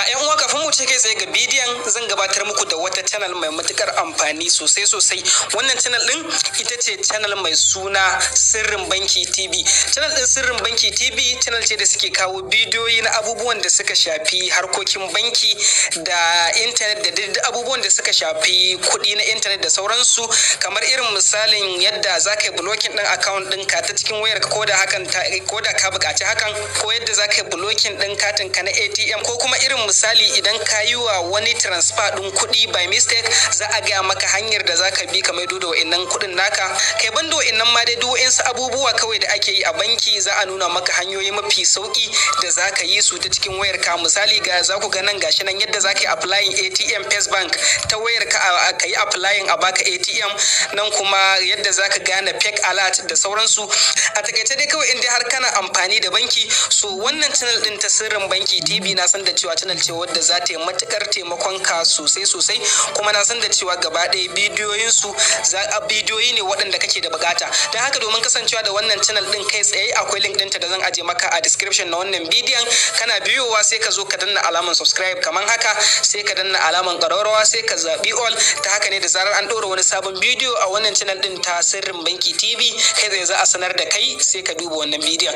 yan uwa, kafin mu ce kai tsaye ga bidiyon, zan gabatar muku da wata channel mai matukar amfani sosai. Wannan channel din ita ce channel mai suna Sirrin Banki TV. Channel din Sirrin Banki TV channel ce da suke kawo bidiyoyi na abubuwan da suka shafi harkokin banki da internet da duk abubuwan da suka shafi kuɗi na internet da sauransu, kamar irin misalin yadda za ka yi blocking din account ɗinka ta cikin wayarka ko da ka buƙaci hakan, ko yadda za ka yi blocking din katin ka na ATM, ko kuma irin misali idan ka yi wa wani transfer din kuɗi by mistake, za a gaya maka hanyar da za ka bi ka maido da wa'innan kuɗin naka. Kai banda wa'innan ma dai duk wa'insu abubuwa kawai da ake yi a banki, za a nuna maka hanyoyi mafi sauki da za ka yi su ta cikin wayarka. Misali za ku ga nan gashi nan yadda za ka yi applying ATM First Bank ta wayarka, ka yi applying a baka ATM, nan kuma yadda za ka gane fake alert da sauransu. A takaice dai kawai in dai har kana amfani da banki, so wannan channel din ta Sirrin Banki TV na san da cewa channel ce wadda za ta yi matukar taimakon ka sosai, kuma na san da cewa gaba ɗaya bidiyoyi ne waɗanda kake da bukata. Don haka domin kasancewa da wannan channel din kai tsaye, akwai link ɗinta da zan aje maka a description na wannan bidiyon. Kana biyowa sai ka zo ka danna alaman subscribe kamar haka, sai ka danna alaman ƙararrawa, sai ka zaɓi all. Ta haka ne da zarar an ɗora wani sabon bidiyo a wannan channel din ta Sirrin Banki TV, kai tsaye za a sanar da kai, sai ka duba wannan bidiyon.